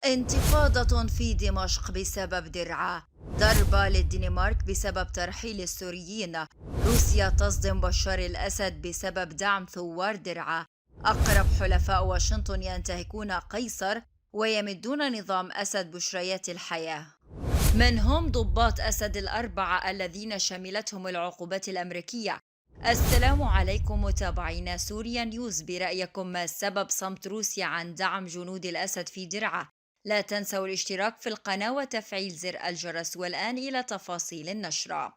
انتفاضة في دمشق بسبب درعا. ضربة للدنمارك بسبب ترحيل السوريين. روسيا تصدم بشار الأسد بسبب دعم ثوار درعا. أقرب حلفاء واشنطن ينتهكون قيصر ويمدون نظام أسد بشريات الحياة. من هم ضباط أسد الأربعة الذين شملتهم العقوبات الأمريكية؟ السلام عليكم متابعينا سوريا نيوز، برأيكم ما سبب صمت روسيا عن دعم جنود الأسد في درعا؟ لا تنسوا الاشتراك في القناة وتفعيل زر الجرس، والآن إلى تفاصيل النشرة.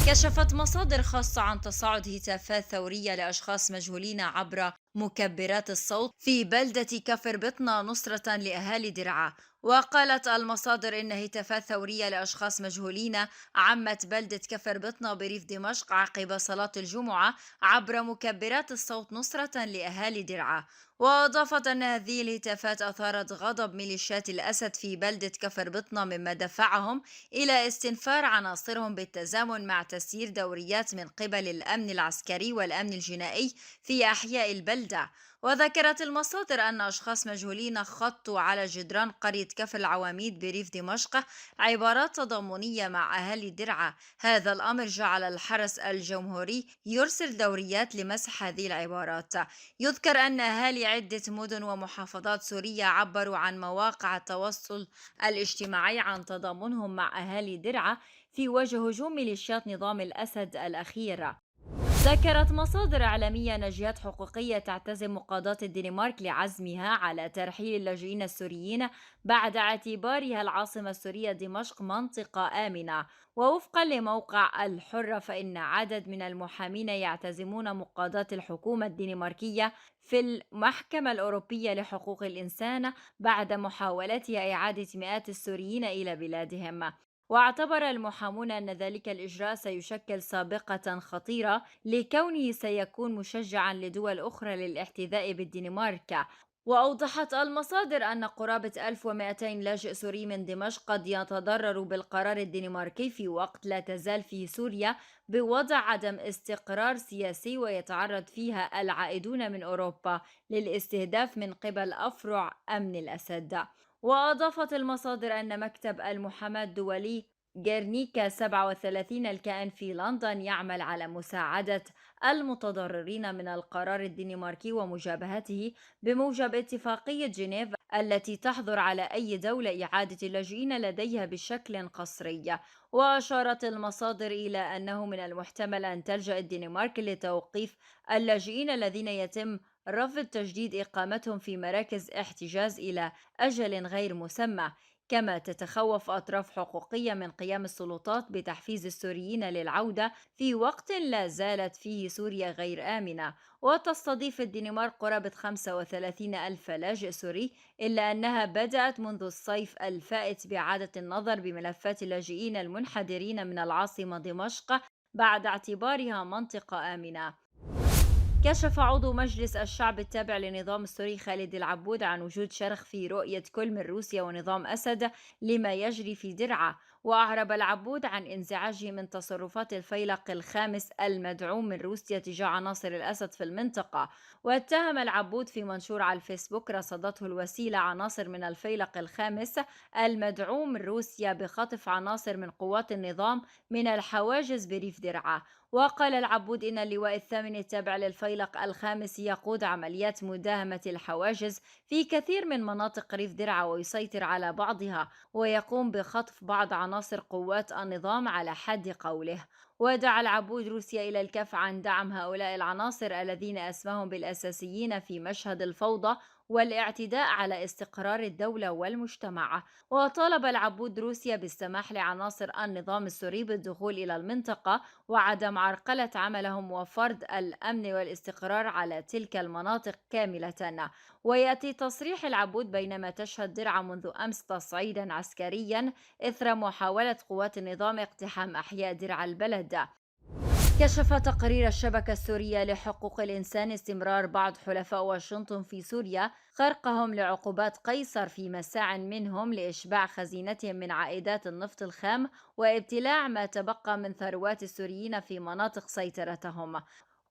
كشفت مصادر خاصة عن تصاعد هتافات ثورية لأشخاص مجهولين عبر مكبرات الصوت في بلدة كفر بطنة نصرة لأهالي درعا. وقالت المصادر إن هتافات ثورية لأشخاص مجهولين عمت بلدة كفر بطنة بريف دمشق عقب صلاة الجمعة عبر مكبرات الصوت نصرة لأهالي درعا. وأضافت أن هذه الهتافات أثارت غضب ميليشيات الأسد في بلدة كفر بطنة، مما دفعهم إلى استنفار عناصرهم بالتزامن مع تسيير دوريات من قبل الأمن العسكري والأمن الجنائي في أحياء البلدة. وذكرت المصادر أن أشخاص مجهولين خطوا على جدران قرية كفر العواميد بريف دمشق عبارات تضامنية مع أهالي درعا. هذا الأمر جعل الحرس الجمهوري يرسل دوريات لمسح هذه العبارات. يذكر أن أهالي عدة مدن ومحافظات سورية عبروا عن مواقع التواصل الاجتماعي عن تضامنهم مع أهالي درعا في وجه هجوم ميليشيات نظام الأسد الأخير. ذكرت مصادر إعلامية أن جهات حقوقية تعتزم مقاضاة الدنمارك لعزمها على ترحيل اللاجئين السوريين بعد اعتبارها العاصمة السورية دمشق منطقة آمنة. ووفقا لموقع الحرة، فإن عدد من المحامين يعتزمون مقاضاة الحكومة الدنماركية في المحكمة الأوروبية لحقوق الإنسان بعد محاولتها إعادة مئات السوريين إلى بلادهم. واعتبر المحامون أن ذلك الإجراء سيشكل سابقة خطيرة لكونه سيكون مشجعا لدول أخرى للاحتذاء بالدنمارك. وأوضحت المصادر أن قرابة 1200 لاجئ سوري من دمشق قد يتضرروا بالقرار الدنماركي في وقت لا تزال فيه سوريا بوضع عدم استقرار سياسي، ويتعرض فيها العائدون من أوروبا للاستهداف من قبل أفرع أمن الأسد. وأضافت المصادر أن مكتب المحاماة الدولي جيرنيكا 37 الكائن في لندن يعمل على مساعدة المتضررين من القرار الدنماركي ومجابهته بموجب اتفاقية جنيف التي تحظر على أي دولة إعادة اللاجئين لديها بشكل قسري. وأشارت المصادر إلى أنه من المحتمل أن تلجأ الدنمارك لتوقيف اللاجئين الذين يتم رفض تجديد إقامتهم في مراكز احتجاز إلى أجل غير مسمى. كما تتخوف أطراف حقوقية من قيام السلطات بتحفيز السوريين للعودة في وقت لا زالت فيه سوريا غير آمنة. وتستضيف الدنمارك قرابة 35 ألف لاجئ سوري، إلا أنها بدأت منذ الصيف الفائت بإعادة النظر بملفات اللاجئين المنحدرين من العاصمة دمشق بعد اعتبارها منطقة آمنة. كشف عضو مجلس الشعب التابع لنظام السوري خالد العبود عن وجود شرخ في رؤية كل من روسيا ونظام أسد لما يجري في درعا. وأعرب العبود عن انزعاجه من تصرفات الفيلق الخامس المدعوم من روسيا تجاه عناصر الأسد في المنطقة. واتهم العبود في منشور على الفيسبوك رصدته الوسيلة عناصر من الفيلق الخامس المدعوم من روسيا بخطف عناصر من قوات النظام من الحواجز بريف درعا. وقال العبود إن اللواء الثامن التابع للفيلق الخامس يقود عمليات مداهمة الحواجز في كثير من مناطق ريف درعا ويسيطر على بعضها، ويقوم بخطف بعض عناصر قوات النظام على حد قوله. ودعا العبود روسيا إلى الكف عن دعم هؤلاء العناصر الذين أسماهم بالأساسيين في مشهد الفوضى والاعتداء على استقرار الدولة والمجتمع. وطالب العبود روسيا بالسماح لعناصر النظام السوري بالدخول إلى المنطقة وعدم عرقلة عملهم وفرض الأمن والاستقرار على تلك المناطق كاملة. ويأتي تصريح العبود بينما تشهد درعا منذ أمس تصعيدا عسكريا إثر محاولة قوات النظام اقتحام أحياء درعا البلد. كشف تقرير الشبكة السورية لحقوق الإنسان استمرار بعض حلفاء واشنطن في سوريا خرقهم لعقوبات قيصر في مساع منهم لإشباع خزينتهم من عائدات النفط الخام وابتلاع ما تبقى من ثروات السوريين في مناطق سيطرتهم.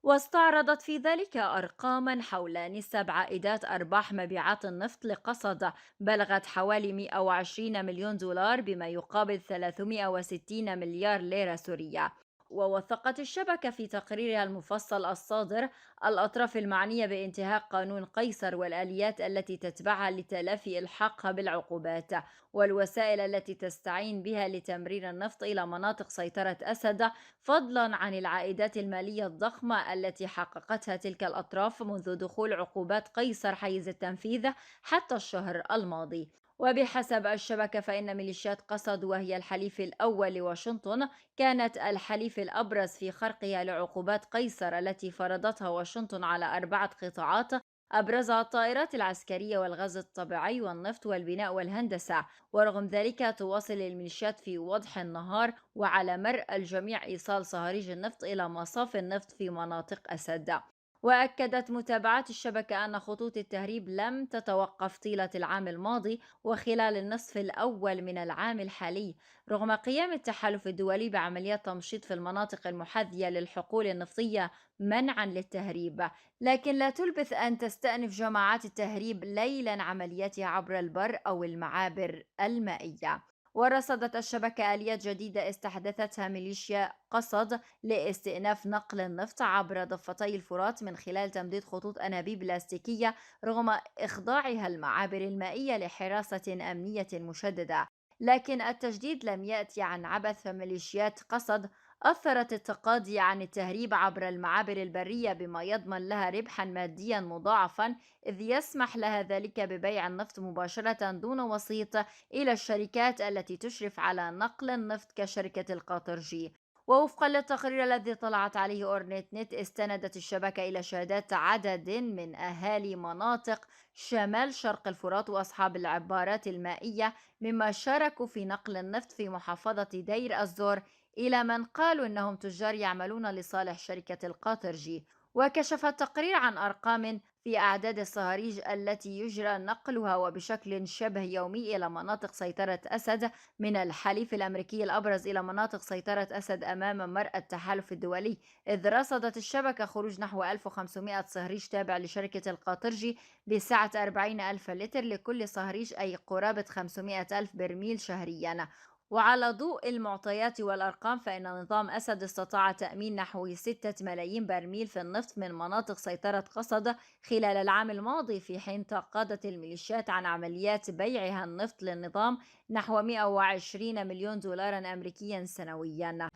واستعرضت في ذلك أرقاما حول نسب عائدات أرباح مبيعات النفط لقصد بلغت حوالي 120 مليون دولار بما يقابل 360 مليار ليرة سورية. ووثقت الشبكة في تقريرها المفصل الصادر الأطراف المعنية بانتهاء قانون قيصر والآليات التي تتبعها لتلافي إلحاقها بالعقوبات والوسائل التي تستعين بها لتمرير النفط إلى مناطق سيطرة أسد، فضلا عن العائدات المالية الضخمة التي حققتها تلك الأطراف منذ دخول عقوبات قيصر حيز التنفيذ حتى الشهر الماضي. وبحسب الشبكة فإن ميليشيات قسد وهي الحليف الأول لواشنطن كانت الحليف الأبرز في خرقها لعقوبات قيصر التي فرضتها واشنطن على 4 قطاعات أبرزها الطائرات العسكرية والغاز الطبيعي والنفط والبناء والهندسة. ورغم ذلك تواصل الميليشيات في وضح النهار وعلى مرء الجميع إيصال صهاريج النفط إلى مصاف النفط في مناطق أسد. وأكدت متابعات الشبكة أن خطوط التهريب لم تتوقف طيلة العام الماضي وخلال النصف الأول من العام الحالي، رغم قيام التحالف الدولي بعمليات تمشيط في المناطق المحاذية للحقول النفطية منعا للتهريب. لكن لا تلبث أن تستأنف جماعات التهريب ليلا عملياتها عبر البر أو المعابر المائية. ورصدت الشبكة آليات جديدة استحدثتها ميليشيا قسد لاستئناف نقل النفط عبر ضفتي الفرات من خلال تمديد خطوط أنابيب بلاستيكية رغم إخضاعها المعابر المائية لحراسة أمنية مشددة. لكن التجديد لم يأتي عن عبث، فميليشيات قسد أثرت التقاضي عن التهريب عبر المعابر البرية بما يضمن لها ربحا ماديا مضاعفا، إذ يسمح لها ذلك ببيع النفط مباشرة دون وسيط إلى الشركات التي تشرف على نقل النفط كشركة القاطرجي. ووفقا للتقرير الذي طلعت عليه أورنت نت، استندت الشبكة إلى شهادات عدد من أهالي مناطق شمال شرق الفرات وأصحاب العبارات المائية مما شاركوا في نقل النفط في محافظة دير الزور إلى من قالوا إنهم تجار يعملون لصالح شركة القاطرجي. وكشف التقرير عن أرقام في أعداد الصهاريج التي يجرى نقلها وبشكل شبه يومي إلى مناطق سيطرة أسد، من الحليف الأمريكي الأبرز إلى مناطق سيطرة أسد أمام مرأى التحالف الدولي، إذ رصدت الشبكة خروج نحو 1500 صهريج تابع لشركة القاطرجي بسعة 40 ألف لتر لكل صهريج، أي قرابة 500 ألف برميل شهريا. وعلى ضوء المعطيات والأرقام فإن نظام أسد استطاع تأمين نحو 6 ملايين برميل في النفط من مناطق سيطرة قسد خلال العام الماضي، في حين تقاضت الميليشيات عن عمليات بيعها النفط للنظام نحو 120 مليون دولار أمريكيا سنويا.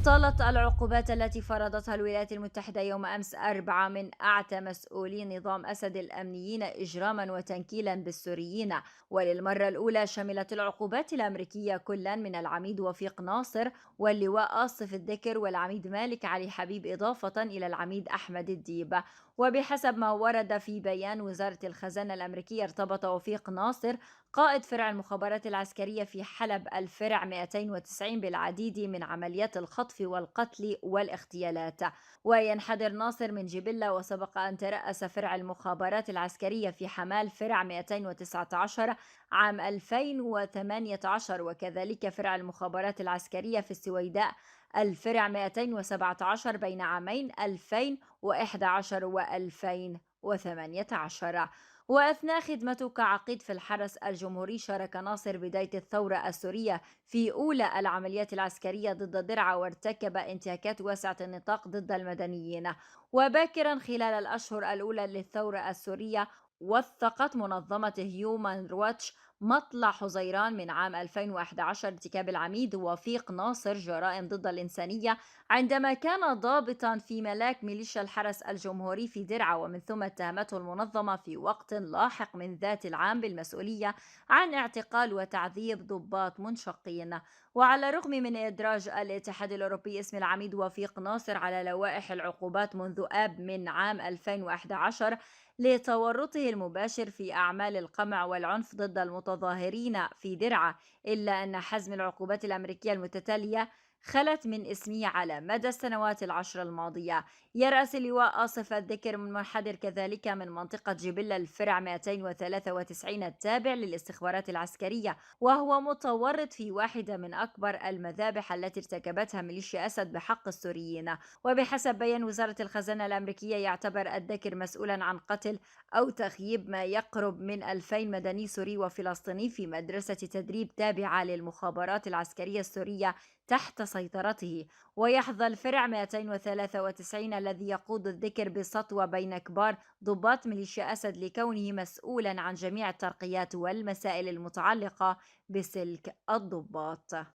طالت العقوبات التي فرضتها الولايات المتحدة يوم أمس 4 من أعتى مسؤولي نظام أسد الأمنيين إجراما وتنكيلا بالسوريين. وللمرة الأولى شملت العقوبات الأمريكية كلا من العميد وفيق ناصر واللواء آصف الذكر والعميد مالك علي حبيب، إضافة إلى العميد أحمد الديب. وبحسب ما ورد في بيان وزارة الخزانة الأمريكية، ارتبط وفيق ناصر قائد فرع المخابرات العسكرية في حلب الفرع 290 بالعديد من عمليات الخطف والقتل والاغتيالات. وينحدر ناصر من جبلة، وسبق أن ترأس فرع المخابرات العسكرية في حمال فرع 219 عام 2018، وكذلك فرع المخابرات العسكرية في السويداء الفرع 217 بين عامين 2011 و2018. وأثناء خدمته كعقيد في الحرس الجمهوري شارك ناصر بداية الثورة السورية في أولى العمليات العسكرية ضد درعا، وارتكب انتهاكات واسعة النطاق ضد المدنيين. وباكرا خلال الأشهر الأولى للثورة السورية وثقت منظمة هيومان رواتش مطلع حزيران من عام 2011 ارتكاب العميد وفيق ناصر جرائم ضد الإنسانية عندما كان ضابطا في ملاك ميليشيا الحرس الجمهوري في درعا، ومن ثم اتهمته المنظمة في وقت لاحق من ذات العام بالمسؤولية عن اعتقال وتعذيب ضباط منشقين. وعلى الرغم من إدراج الاتحاد الأوروبي اسم العميد وفيق ناصر على لوائح العقوبات منذ آب من عام 2011 لتورطه المباشر في أعمال القمع والعنف ضد المتظاهرين في درعا، إلا أن حزم العقوبات الأمريكية المتتالية خلت من اسمه على مدى السنوات العشر الماضية. يرأس اللواء آصف الذكر من منحدر كذلك من منطقة جبلة الفرع 293 التابع للاستخبارات العسكرية، وهو متورط في واحدة من أكبر المذابح التي ارتكبتها ميليشيا أسد بحق السوريين. وبحسب بيان وزارة الخزانة الأمريكية، يعتبر الذكر مسؤولا عن قتل أو تغييب ما يقرب من 2000 مدني سوري وفلسطيني في مدرسة تدريب تابعة للمخابرات العسكرية السورية تحت سيطرته. ويحظى الفرع 293 الذي يقود الذكر بسطوة بين كبار ضباط ميليشيا أسد لكونه مسؤولا عن جميع الترقيات والمسائل المتعلقة بسلك الضباط.